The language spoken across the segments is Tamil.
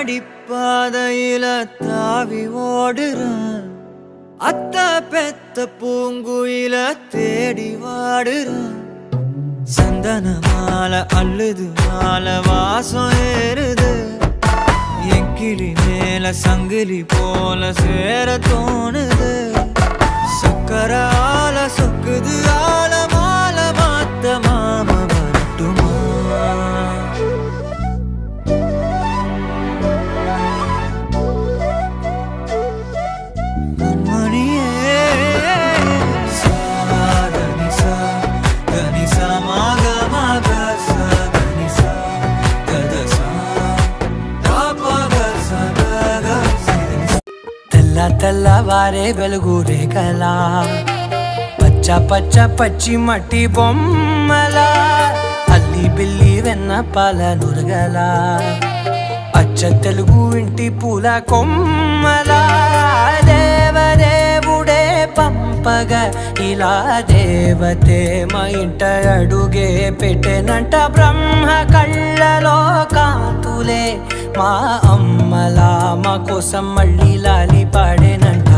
அடிப்பாதையில தாவி ஓடுறான் அத்த பெத்த பூங்குயில தேடி வாடுறான் சந்தன மாலை அள்ளுது மாலை வாசம் ஏறுது என் கிளி மேல சங்கிலி போல சேர தோணுது சக்கர ஆல சொக்குது ஆல மால மாத்த மாம வரட்டுமா తెల్లవారే వెలుగు రేఖలా పచ్చ పచ్చ పచ్చి మట్టి బొమ్మల అల్లి బిల్లి వెన్న పాల నురగల అచ్చ తెలుగు ఇంటి పూల కొమ్మల దేవదేవుడే పంపగా ఇలా దేవతే మా ఇంట అడుగే పెట్టెనంట బ్రహ్మ కళ్ళలో కాంతులే మా అమ్మలా మా కోసం మళ్ళీ లాలి పాడేనంట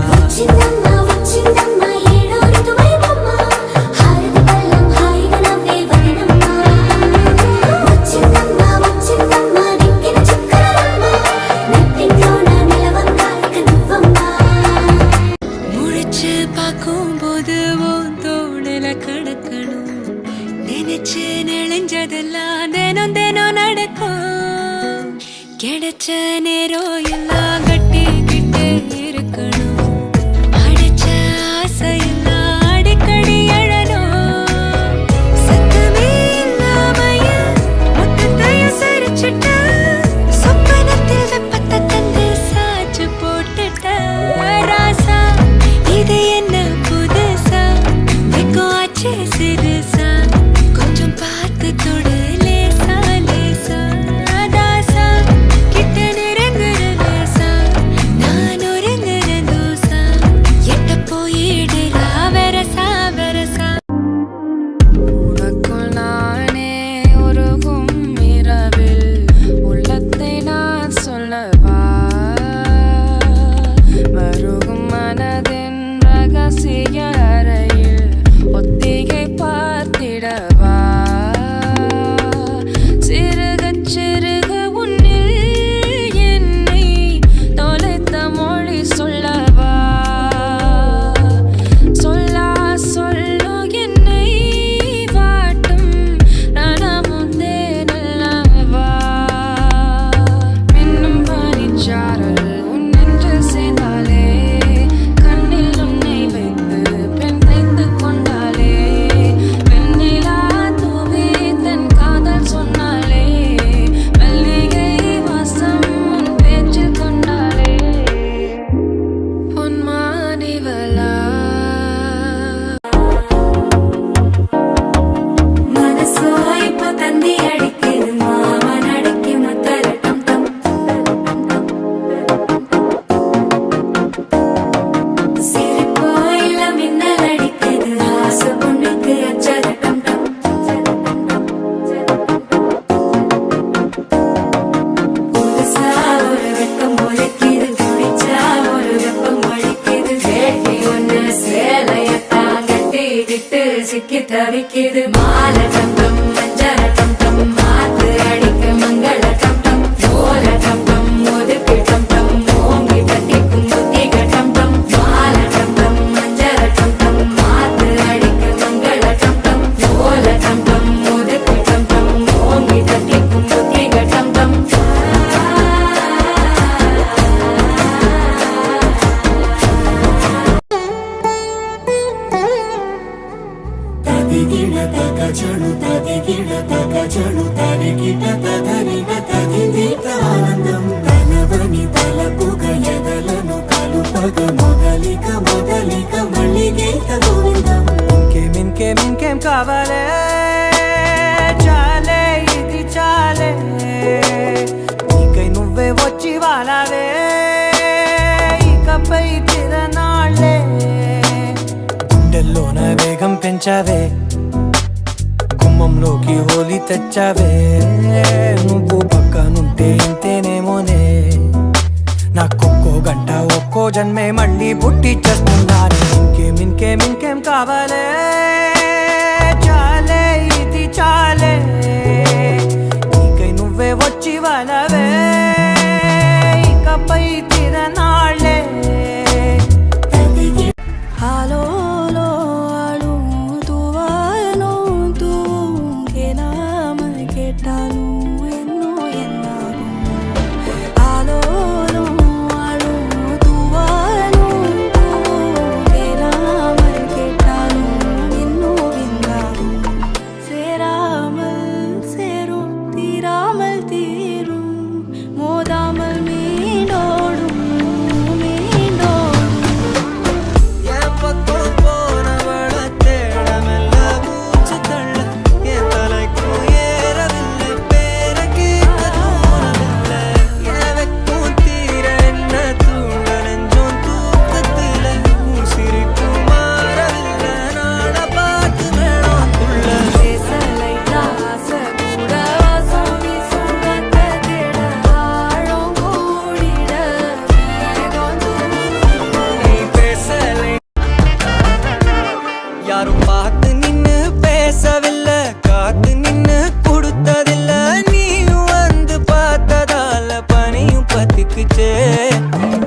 முடிச்சு பார்க்கும்போது தோணல கடக்கணும் நினைச்சு நெளிஞ்சதெல்லாம் தினம் தினம் நடக்கும் கிடைச்ச நேரம் எல்லாம் கட்டிக்கிட்டு இருக்கணும் அடைச்ச ஆசையெல்லாம் அடிக்கடி எழணும் சத்தமே இல்லாமைய மொத்தத்தையும் சரிச்சுட்ட சொப்பனத்தில் வெப்பத்தை தந்து சாச்சு போட்டுட்ட ராசா இது என்ன புதுசா வெக்கம் ஆச்சு சிறுசா கொஞ்சம் பார்த்து தொடு லேசா லேசா சிக்கி தவிக்கிது மால டம்டம் மஞ்சள டம்டம் மாத்து அடிக்க மங்கள டம்டம் ஓல டம்டம் ஒதுக்கு டம்டம் ஓங்கி தட்டிக்கும் புத்திக டம்டம் மால டம்டம் மஞ்சள டம்டம் மாத்து அடிக்க மங்கள டம்டம் ஓல டம்டம் ஒதுக்கு டம்டம் ஓங்கி தட்டிக்கும் புத்திக டம்டம் తగజడు తరిగిట తదరిన తదిదీత ఆనందం తనవని తలపుగ ఎదలను కలుపగ మొదలిక మళ్ళీ గీత గోవిందం ఇంకేం కావాలే చాలే ఇది చాలే నీకై నువ్వే వచ్చి వాలావే ఇకపై తిరనాళ్ళే గుండెల్లోన వేగం పెంచావే గుమ్మంలోకి హోలీ తెచ్చావే నువ్వు పక్కనుంటే ఇంతేనేమోనే എന്നാകും ആലോലോ ആളോ തൂവാലോ കേளாமல் கேட்டாலும் இன்னும் இன்னாகும் சேராமல் சேரும் தீராமல் தீரும் மோதாமல் மீண்டோடும் மீண்டோடும் என் பக்கம் போனவள தேடமெல்ல மூச்சு தள்ள என் தலைக்கும் ஏறவில்லை பேர கேட்க தோணவில்லை என் வெக்கும் தீர என்ன தூண்ட நெஞ்சோம் தூக்கத்தில உன் சிரிப்பு மாறவில்லை நாட பார்த்து வேணும் துள்ள பேசலை தாச கூட வாசம் வீசும் காத்த தேட ஆழம் கூடிட வேகம் நீ பேசலை யாரும் பார்த்து நின்னு பேசவில்லை காத்து நின்னு கொடுத்ததில்ல நீயும் வந்து பார்த்ததால பனியும் பத்திக்குச்சே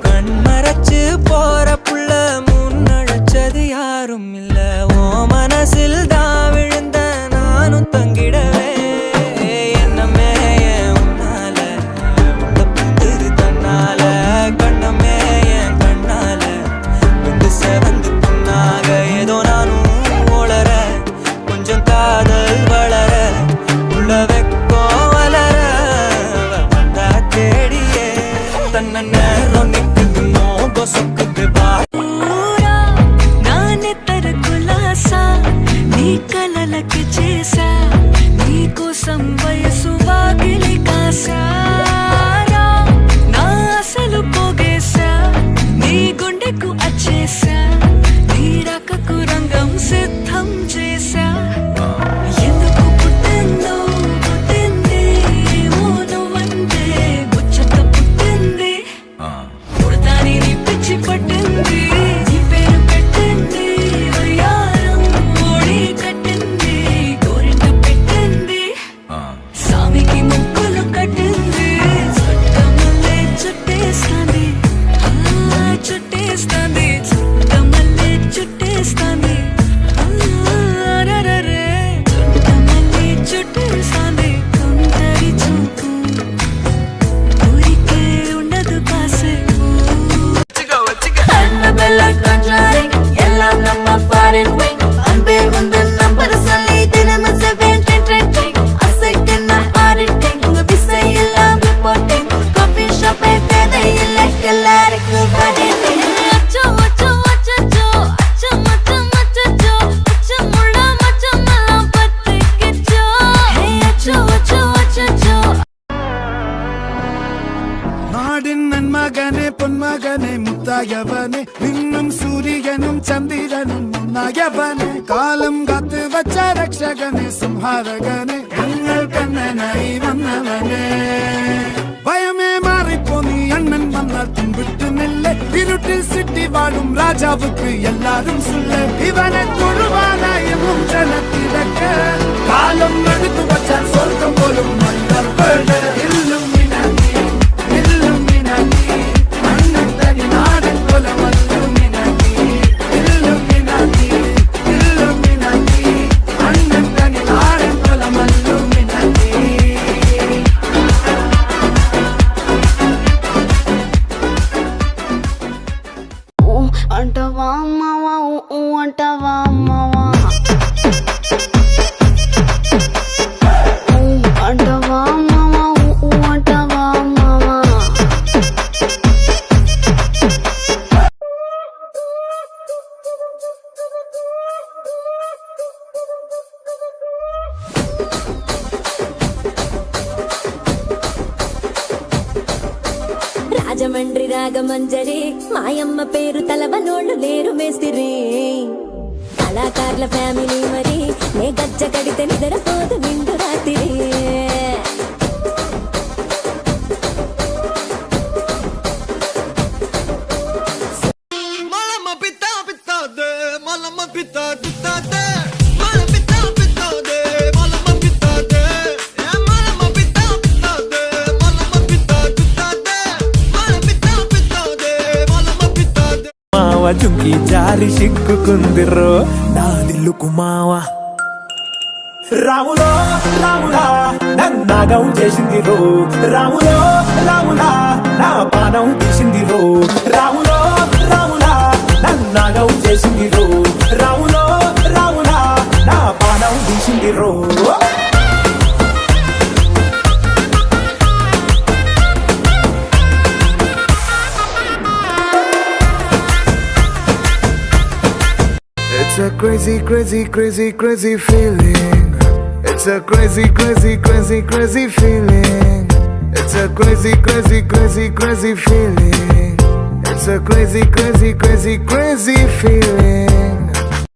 கண் மறைச்சு போற புள்ள முன்னழைச்சது யாரும் இல்ல ஓ மனசில் தான் விழுந்த நானும் தங்கிடவே என்னமே என் உன்னால புத்துரு தன்னால கண்ணமே என் கண்ணால வந்து செவந்து புண்ணாக ஏதோ நானும் ஓளர கொஞ்சம் காதல் வளர உள்ள வெக்கம் வளர அவ வந்தா தேடியே தன்ன நேரம் நிக்குது மோக சொக்குது வா पूरा नाने तर खुलासा नी कललक చేసా నీ కోసం వయసు వాకిలి కాసారా నా అసలు పోగేసా నీ గుండెకు అచ్చేసా నీ రాకకు రంగం సిద్ధం చేసా ఎందుకు పుట్టిందో పుట్టింది ఏమో నువ్వంటే ముచ్చట పుట్టింది పుడతాని నీ పిచ్చి పట్టింది నీ పేరు పెట్టింది వయ్యారం ఓడి కట్టింది గోరింట పెట్టింది సామికి ముక్కులు కట్టింది చుట్టమల్లే చుట్టేస్తాంది చుట్టేస్తాంది చుట్టమల్లే చుట్టేస్తాంది రరరే చుట్టమల్లే చుట్టేస్తాంది కొంటరి చూపు ఊరికే ఉండదు కాసేపు Annabella Conjuring எல்லாம் நம்ம foreign wing அன்பே உந்தன் நம்பர் சொல்லி தினமும் 7 trending அசைக்கின ஆடிட்டிங் உங்க பிசை எல்லாம் ரிப்போர்ட்டிங் காஃபி ஷாப்பே தேதை இல்லை எல்லாருக்கும் கடிட்டிங் அச்சோ அச்சோ அச்சோ அச்சோ மச்சம் அச்சோ அச்சமுள்ள மச்சமெல்லாம் பத்திக்கிச்சோ ஹே அச்சோ அச்சோ அச்சோ நாடின் நன்மகனே பொன்மகனே முத்தாயவனே மின்னும் சூரியனும் சந்திரனும் முன்னாயவனே காலம் காத்து வச்ச ரக்ஷகனே சம்ஹாரகனே எங்கள் கண்ணனை வந்தவனே பயமே மாறிப்போ நீ அண்ணன் வந்தால் தும்பிட்டு நெல்ல இருட்டில் சிட்டி வாழும் ராஜாவுக்கு எல்லாரும் சொல்ல இவனை தொழுவானாயமும் ஜனத்திடக்க காலம் எடுத்து வச்சால் சொர்க்கம் போலும் மன்னர் வேட இல்லும் அண்ணன் தனி நாடன் போல மல்லும் அண்ணன் தனி நாடன் போல மல்லும் అంటవా అమ్మవా అంటవా అమ్మవా అంటవా అమ్మవా అంటవా అమ్మవా రాజమండ్రి రాగమంజరి మాయమ్మ పేరు తలవనోళ్ళు లేరు మేస్తిరి కళాకారుల ఫ్యామిలీ మరి నే గజ్జ కడితే నిద్రపోదు నిండు రాత్రి Malama pita pita de, malama pita pita de, malama pita pita de, malama pita de, malama pita pita de, malama pita pita de, malama pita pita de, malama pita de. మావ జుంకి జారి సిక్కుకుందిర్రో నా దిల్లుకు మావ రాములో రాములా నన్నాగం చేసింది రో రాములో రాములా నా పానం తీసింది రో రాములో రాములా నన్నాగం చేసింది రో రాములో రాములా నా పానం తీసింది రో It's a crazy, crazy, crazy, crazy feeling. It's a crazy, crazy, crazy, crazy feeling. It's a crazy, crazy, crazy, crazy feeling. It's a crazy, crazy, crazy, crazy feeling.